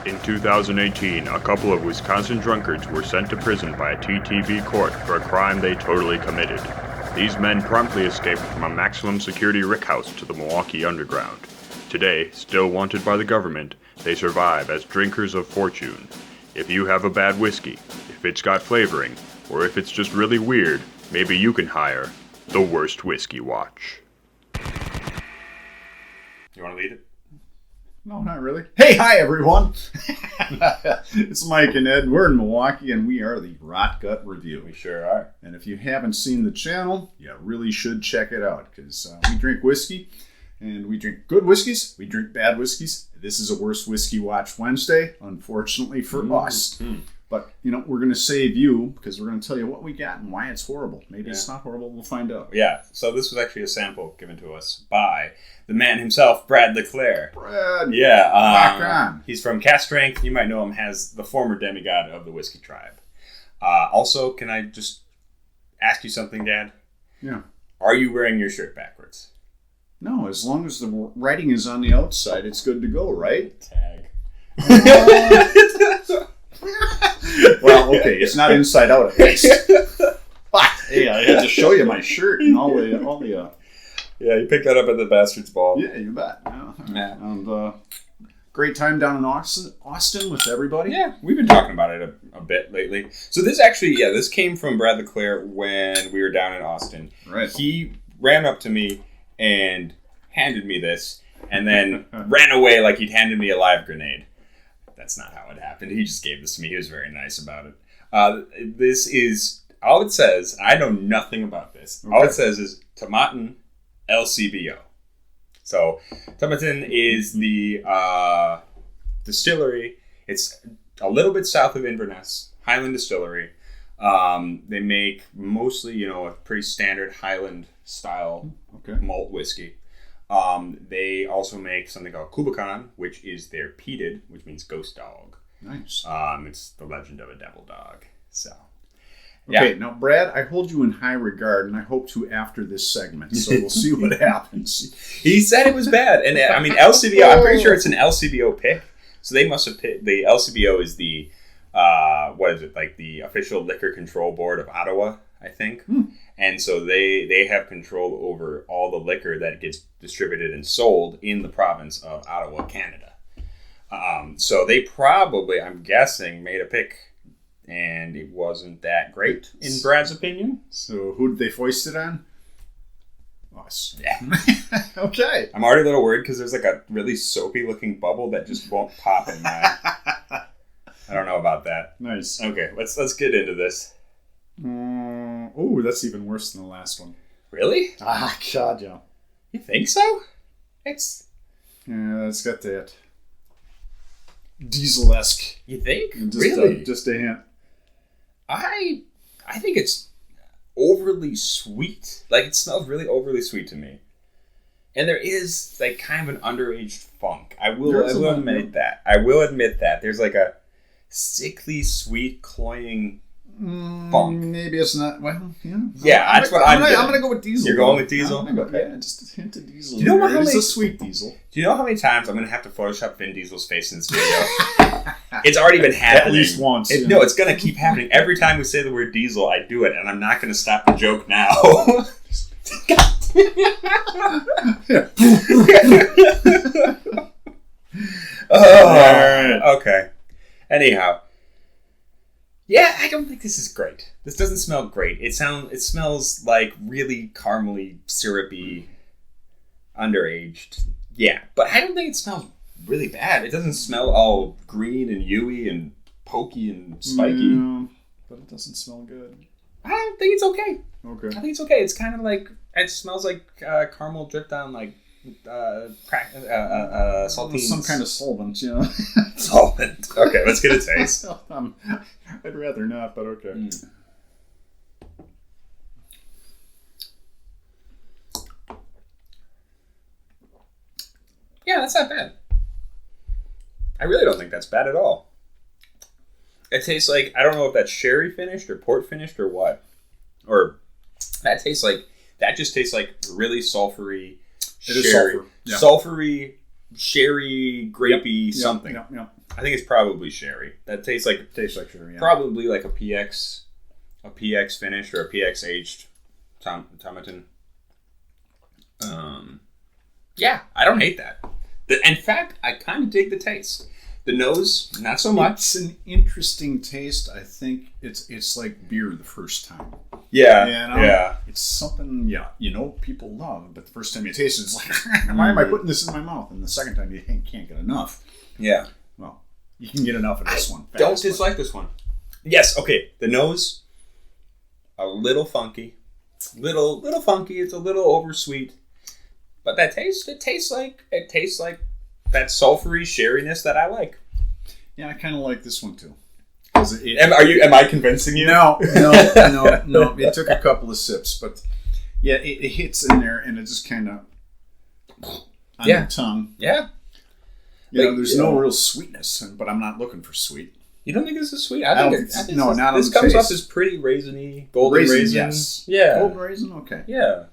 In 2018, a couple of Wisconsin drunkards were sent to prison by a TTV court for a crime they totally committed. These men promptly escaped from a maximum security rickhouse to the Milwaukee Underground. Today, still wanted by the government, they survive as drinkers of fortune. If you have a bad whiskey, if it's got flavoring, or if it's just really weird, maybe you can hire the Worst Whiskey Watch. You want to lead it? No, not really. Hey, hi, everyone. It's Mike and Ed. We're in Milwaukee, and we are the Rot Gut Review. We sure are. And if you haven't seen the channel, you really should check it out, because we drink whiskey, and we drink good whiskeys, we drink bad whiskeys. This is a Worst Whiskey Watch Wednesday, unfortunately for us. But, we're going to save you, because we're going to tell you what we got and why it's horrible. Maybe it's not horrible. We'll find out. Yeah, so this was actually a sample given to us by the man himself, Brad Leclerc. Brad. Yeah. Rock on. He's from Cast Strength. You might know him as the former demigod of the Whiskey Tribe. Also, can I just ask you something, Dad? Yeah. Are you wearing your shirt backwards? No, as long as the writing is on the outside, it's good to go, right? Tag. Well, okay, it's not inside out at least. Hey, I had to show you my shirt and all the. Yeah, you picked that up at the Bastard's Ball. Yeah, you bet. Yeah. And great time down in Austin with everybody. Yeah, we've been talking about it a bit lately. So this came from Brad Leclerc when we were down in Austin. Right. He ran up to me and handed me this, and then ran away like he'd handed me a live grenade. That's not how it happened. He just gave this to me. He was very nice about it. This is, all it says, I know nothing about this. Okay. All it says is Tomatin, LCBO. So, Tomatin is the distillery. It's a little bit south of Inverness, Highland Distillery. They make mostly, a pretty standard Highland style malt whiskey. They also make something called Kubakan, which is their peated, which means ghost dog. Nice. It's the legend of a devil dog. So, okay, now, Brad, I hold you in high regard, and I hope to after this segment, so we'll see what happens. He said it was bad, and LCBO, I'm pretty sure it's an LCBO pick, so they must have picked, the LCBO is the, the official liquor control board of Ottawa, I think. And so they have control over all the liquor that gets distributed and sold in the province of Ottawa, Canada. So they probably, I'm guessing, made a pick, and it wasn't that great, in Brad's opinion. So who did they foist it on? Us. Yeah. Okay. I'm already a little worried because there's like a really soapy-looking bubble that just won't pop in my... I don't know about that. Nice. Okay, let's get into this. Oh, that's even worse than the last one. Really? Ah, God, yeah. You think so? Yeah, it's got that diesel-esque. You think? Really? Just a hint. I think it's overly sweet. Like, it smells really overly sweet to me. And there is, like, kind of an underaged funk. I will admit that. I will admit that. There's, like, a sickly, sweet, cloying... funk. Maybe it's not. Well, yeah. Yeah, that's what I'm going to go with diesel. You're going with diesel? Yeah, just a hint of diesel. Do you know it's a sweet diesel. Do you know how many times I'm going to have to Photoshop Vin Diesel's face in this video? It's already been happening. At least once. No, it's going to keep happening. Every time we say the word diesel, I do it, and I'm not going to stop the joke now. Okay. Anyhow. Yeah, I don't think this is great. This doesn't smell great. It smells like really caramely, syrupy, underaged. Yeah, but I don't think it smells really bad. It doesn't smell all green and dewy and pokey and spiky. No, but it doesn't smell good. I think it's okay. Okay. I think it's okay. It's kind of like, it smells like caramel dripped on like saltines. Some kind of solvent, Solvent. Okay, let's get a taste. I'd rather not, but okay. Yeah, that's not bad. I really don't think that's bad at all. It tastes like, I don't know if that's sherry finished or port finished or what. Or that just tastes like really sulfury It is sulfur. Yeah. Sulfury, sherry, grapey, something. Yep. I think it's probably sherry. That tastes like sherry. Yeah. probably like a PX finish or a PX aged Tomatin. Yeah, I don't hate that. In fact, I kind of dig the taste. The nose, not so much. It's an interesting taste. I think it's like beer the first time. Yeah, yeah. It's something, people love, but the first time you taste it, it's like, why am I putting this in my mouth? And the second time, you can't get enough. Yeah. Well, you can get enough of this one. Don't dislike this one. Yes, okay. The nose, a little funky. Little funky. It's a little oversweet. But it tastes like that sulfury sherryness that I like. Yeah, I kind of like this one too. Am I convincing you? No. It took a couple of sips, but yeah, it hits in there and it just kind of on your tongue. Yeah. There's no real sweetness, but I'm not looking for sweet. You don't think this is sweet? Not on the this comes off as pretty raisiny, golden raisin. Yes. Yeah. Golden raisin, okay. Yeah.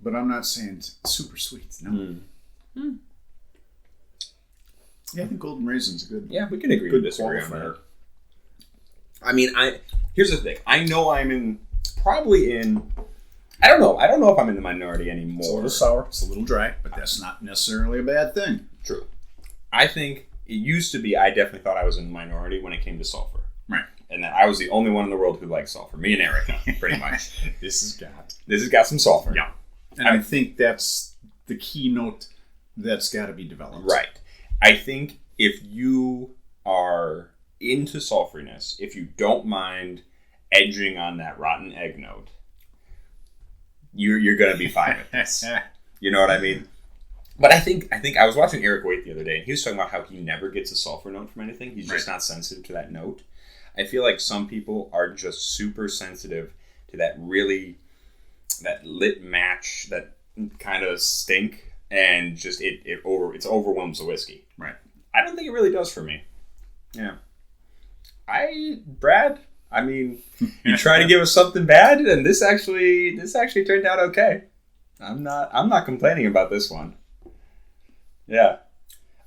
But I'm not saying super sweet. No. Yeah, I think golden raisin's a good. Yeah, we can agree to disagree on that. I mean, here's the thing. I know I'm probably in. I don't know if I'm in the minority anymore. It's a little sour. It's a little dry, but that's not necessarily a bad thing. True. I think it used to be. I definitely thought I was in the minority when it came to sulfur. Right. And that I was the only one in the world who liked sulfur. Me and Erica, pretty much. This has got some sulfur. Yeah. And I think that's the keynote that's got to be developed. Right. I think if you are into sulfuriness, if you don't mind edging on that rotten egg note, you're going to be fine with this. You know what I mean? But I think I was watching Eric Waite the other day, and he was talking about how he never gets a sulfur note from anything. He's just not sensitive to that note. I feel like some people are just super sensitive to that lit match, that kind of stink, and just it overwhelms the whiskey. Right. I don't think it really does for me. Yeah. Brad, I mean, you try to give us something bad, and this actually turned out okay. I'm not complaining about this one. Yeah.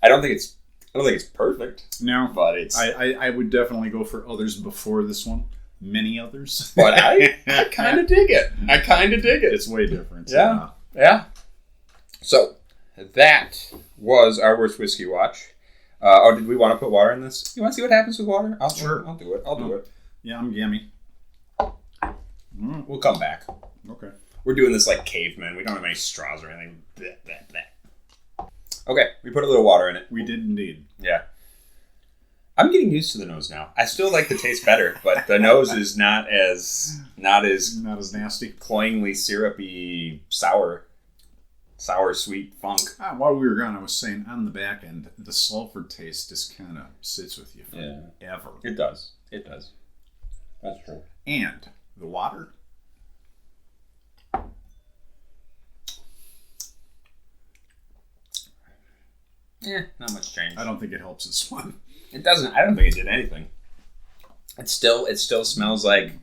I don't think it's perfect. No, but it's. I would definitely go for others before this one. Many others. But I kind of dig it. It's way different. Yeah. So, that was our worst whiskey watch. Did we want to put water in this? You want to see what happens with water? Sure. I'll do it. Yeah, I'm gammy. We'll come back. Okay. We're doing this like cavemen. We don't have any straws or anything. Blech, blech, blech. Okay, we put a little water in it. We did indeed. Yeah. I'm getting used to the nose now. I still like the taste better, but the nose is not as nasty, cloyingly syrupy, sour, sweet funk. While we were gone, I was saying on the back end, the sulfur taste just kind of sits with you forever. It does. That's true. And the water. Not much change. I don't think it helps this one. It doesn't. I don't think it did anything. It still smells like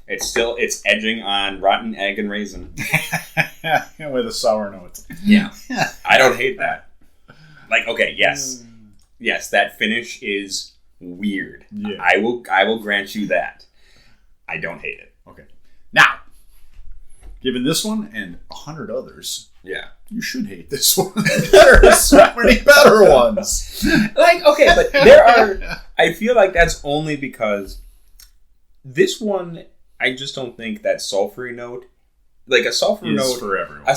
it's edging on rotten egg and raisin. With a sour note. Yeah. I don't hate that. Like, okay, yes, that finish is weird. Yeah. I will grant you that. I don't hate it. Okay. Now, given this one and 100 others, you should hate this one. There are so many better ones. Like, okay, but there are. I feel like that's only because this one. I just don't think that sulfury note, like a sulfur note, for everyone. A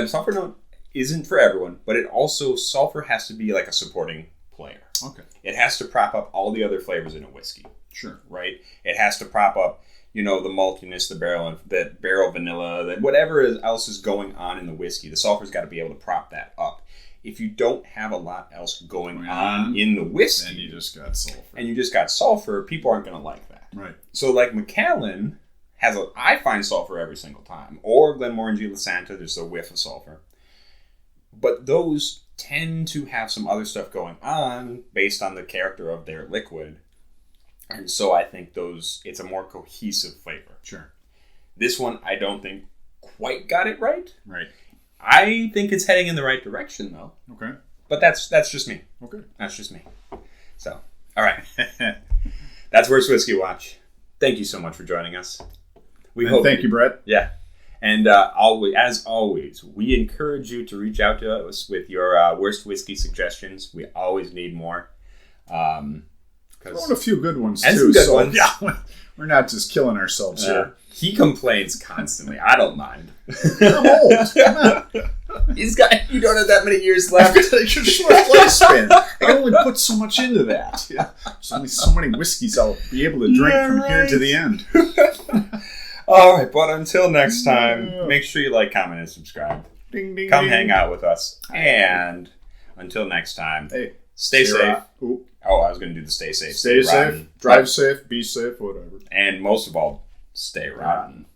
sulfur note isn't for everyone, but it also sulfur has to be like a supporting player. Okay. It has to prop up all the other flavors in a whiskey. Sure. Right. It has to prop up, the maltiness, the barrel vanilla, that whatever else is going on in the whiskey. The sulfur's got to be able to prop that up. If you don't have a lot else going on in the whiskey, and you just got sulfur, people aren't going to like that. Right. So like Macallan I find sulfur every single time. Or Glenmorangie Lasanta, there's a whiff of sulfur. But those tend to have some other stuff going on based on the character of their liquid. And so I think it's a more cohesive flavor. Sure. This one, I don't think quite got it right. Right. I think it's heading in the right direction, though. Okay. But that's just me. Okay. That's just me. So, all right. That's Worst Whiskey Watch. Thank you so much for joining us. Thank you, Brett. Yeah. And as always, we encourage you to reach out to us with your worst whiskey suggestions. We always need more. Throwing a few good ones, and too. Some good ones. Yeah, we're not just killing ourselves here. He complains constantly. I don't mind. I'm old. Come on. You don't have that many years left. It's a short lifespan. I can only put so much into that. Yeah. There's only so many whiskeys I'll be able to drink from here to the end. All right, but until next time, make sure you like, comment, and subscribe. Ding, ding, Come ding. hang out with us. And until next time, stay safe. I was going to do the stay safe. Stay safe. Rotten. Drive safe. Be safe. Whatever. And most of all, stay rotten.